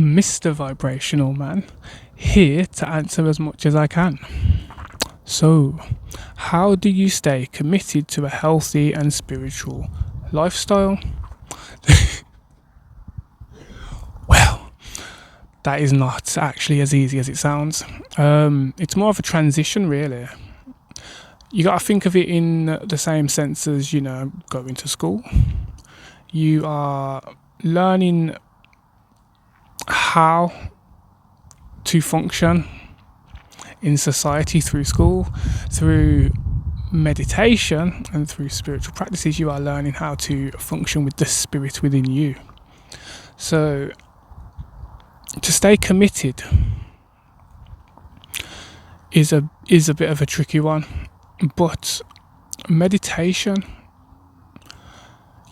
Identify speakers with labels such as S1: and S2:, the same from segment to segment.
S1: Mr. Vibrational Man, here to answer as much as I can. So, how do you stay committed to a healthy and spiritual lifestyle? Well, that is not actually as easy as it sounds. It's more of a transition, really. You got to think of it in the same sense as, going to school. You are learning how to function in society through school, through meditation and through spiritual practices. You are learning how to function with the spirit within you. So to stay committed is a bit of a tricky one, but meditation,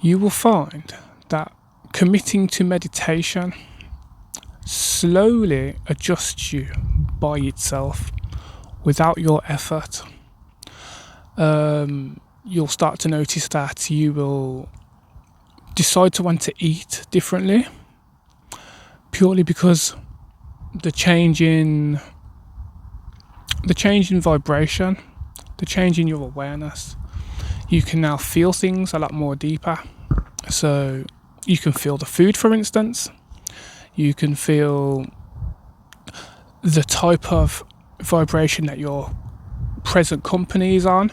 S1: you will find that committing to meditation slowly adjusts you by itself without your effort. You'll start to notice that you will decide to want to eat differently purely because the change in vibration, the change in your awareness, you can now feel things a lot more deeper. So you can feel the food, for instance. You can feel the type of vibration that your present company is on.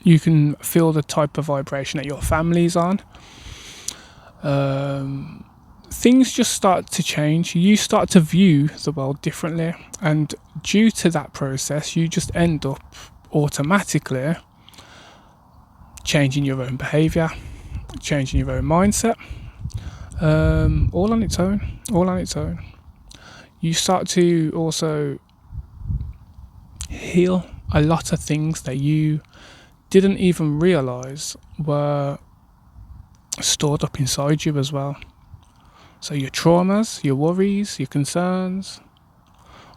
S1: You can feel the type of vibration that your family is on. Things just start to change. You start to view the world differently, and due to that process, you just end up automatically changing your own behaviour, changing your own mindset, all on its own. You start to also heal a lot of things that you didn't even realise were stored up inside you as well. So your traumas, your worries, your concerns,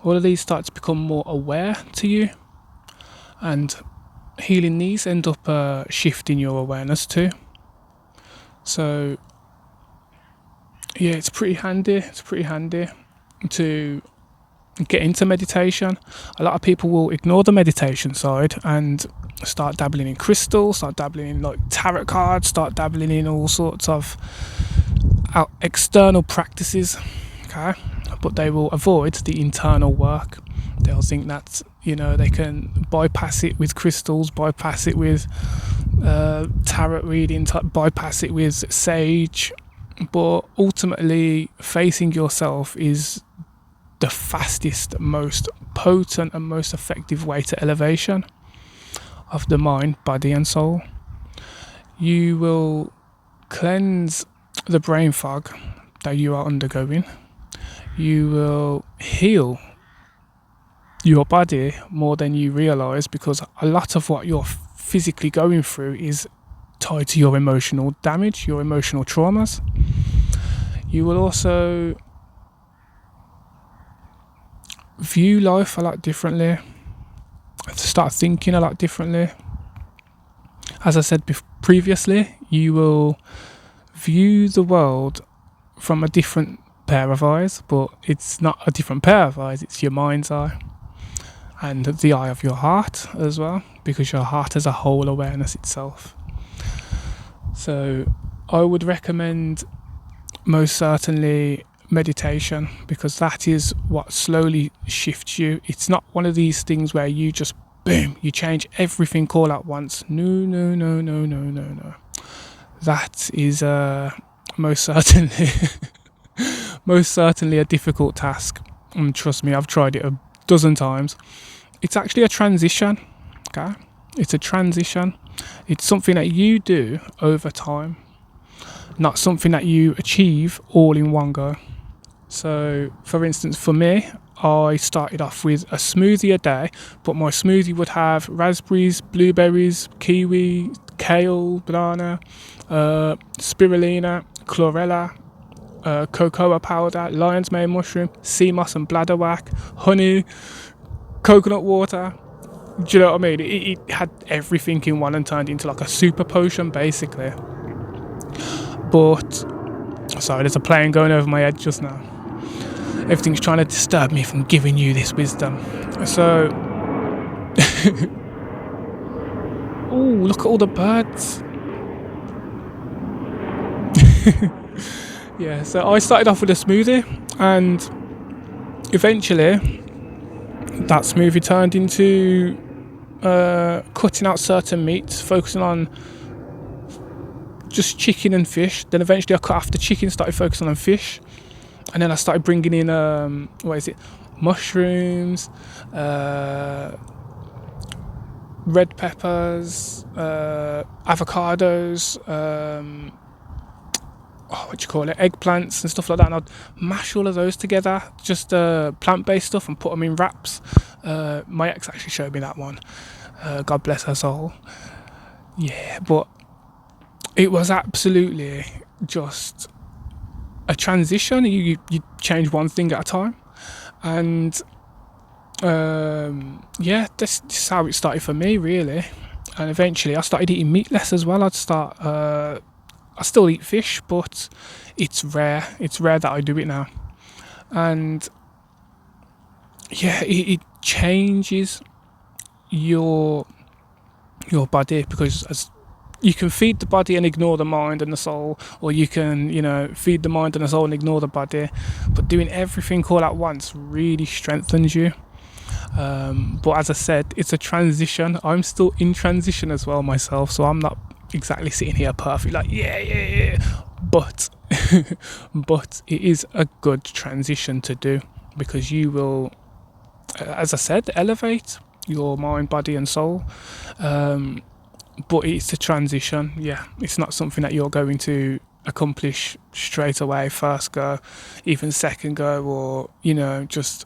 S1: all of these start to become more aware to you, and healing these end up shifting your awareness too. So yeah, it's pretty handy to get into meditation. A lot of people will ignore the meditation side and start dabbling in crystals, start dabbling in like tarot cards, start dabbling in all sorts of external practices, okay? But they will avoid the internal work. They'll think that they can bypass it with crystals, bypass it with tarot reading, bypass it with sage. But ultimately, facing yourself is the fastest, most potent and most effective way to elevation of the mind, body and soul. You will cleanse the brain fog that you are undergoing. You will heal your body more than you realise, because a lot of what you're physically going through is tied to your emotional damage, your emotional traumas. You will also view life a lot differently, start thinking a lot differently. As I said previously, you will view the world from a different pair of eyes, but it's not a different pair of eyes, it's your mind's eye and the eye of your heart as well, because your heart has a whole awareness itself. So I would recommend most certainly meditation, because that is what slowly shifts you. It's not one of these things where you just boom, you change everything all at once. No. That is most certainly a difficult task, and trust me, I've tried it a dozen times. It's actually a transition, okay? It's a transition. It's something that you do over time, not something that you achieve all in one go. So, for instance, for me, I started off with a smoothie a day, but my smoothie would have raspberries, blueberries, kiwi, kale, banana, spirulina, chlorella, cocoa powder, lion's mane mushroom, sea moss and bladderwhack, honey, coconut water. Do you know what I mean? It had everything in one and turned into like a super potion, basically. But Sorry, there's a plane going over my head just now. Everything's trying to disturb me from giving you this wisdom. So, oh, look at all the birds. Yeah, so I started off with a smoothie, and eventually that smoothie turned into cutting out certain meats, focusing on just chicken and fish. Then eventually I cut off the chicken, started focusing on fish, and then I started bringing in mushrooms, red peppers, avocados, eggplants and stuff like that, and I'd mash all of those together, just plant-based stuff, and put them in wraps. My ex actually showed me that one, God bless her soul. Yeah, but it was absolutely just a transition. You change one thing at a time, and this is how it started for me, really. And eventually I started eating meat less as well. I still eat fish, but it's rare that I do it now. And yeah, it changes your body, because as you can feed the body and ignore the mind and the soul, or you can, feed the mind and the soul and ignore the body. But doing everything all at once really strengthens you. But as I said, it's a transition. I'm still in transition as well myself, so I'm not exactly sitting here perfect, like yeah. But but it is a good transition to do, because you will, as I said, elevate your mind, body and soul. But it's a transition. Yeah, it's not something that you're going to accomplish straight away, first go, even second go, or just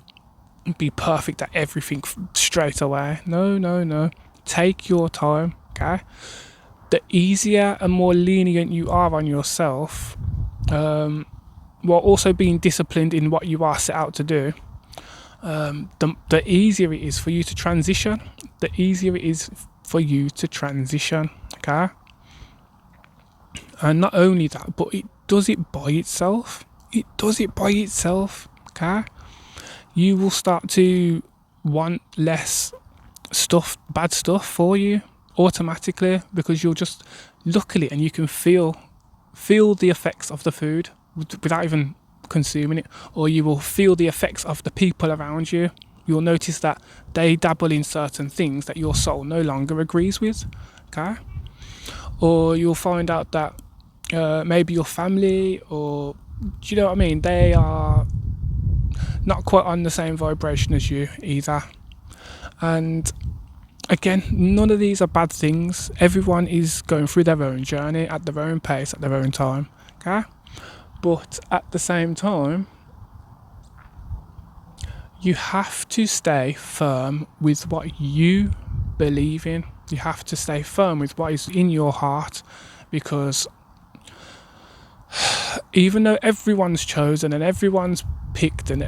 S1: be perfect at everything straight away. No, take your time, okay? The easier and more lenient you are on yourself, while also being disciplined in what you are set out to do, the easier it is for you to transition. Okay? And not only that, but it does it by itself. Okay? You will start to want less bad stuff for you automatically, because you'll just look at it and you can feel the effects of the food without even consuming it, or you will feel the effects of the people around you. You'll notice that they dabble in certain things that your soul no longer agrees with, okay? Or you'll find out that maybe your family, or do you know what I mean, they are not quite on the same vibration as you either. And again, none of these are bad things. Everyone is going through their own journey at their own pace, at their own time, okay? But at the same time, you have to stay firm with what you believe in. You have to stay firm with what is in your heart, because even though everyone's chosen and everyone's picked and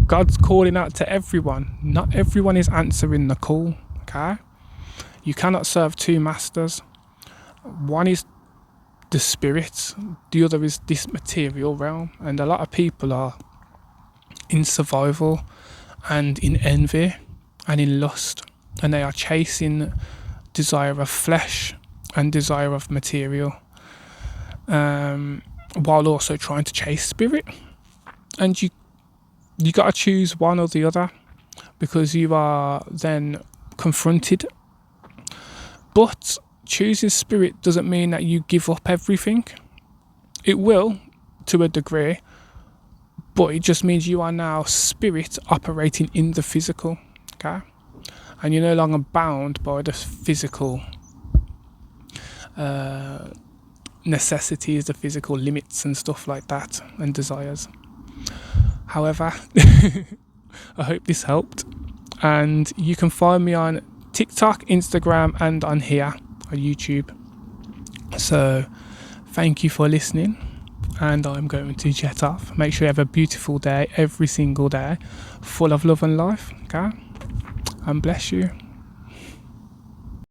S1: God's calling out to everyone, not everyone is answering the call, okay? You cannot serve two masters. One is the spirit, the other is this material realm, and a lot of people are in survival and in envy and in lust, and they are chasing desire of flesh and desire of material, while also trying to chase spirit. And you got to choose one or the other, because you are then confronted. But choosing spirit doesn't mean that you give up everything. It will, to a degree, but it just means you are now spirit operating in the physical, okay? And you're no longer bound by the physical necessities, the physical limits and stuff like that, and desires. However, I hope this helped, and you can find me on TikTok, Instagram, and on here on YouTube. So thank you for listening, and I'm going to jet off. Make sure you have a beautiful day every single day, full of love and life, okay? And bless you.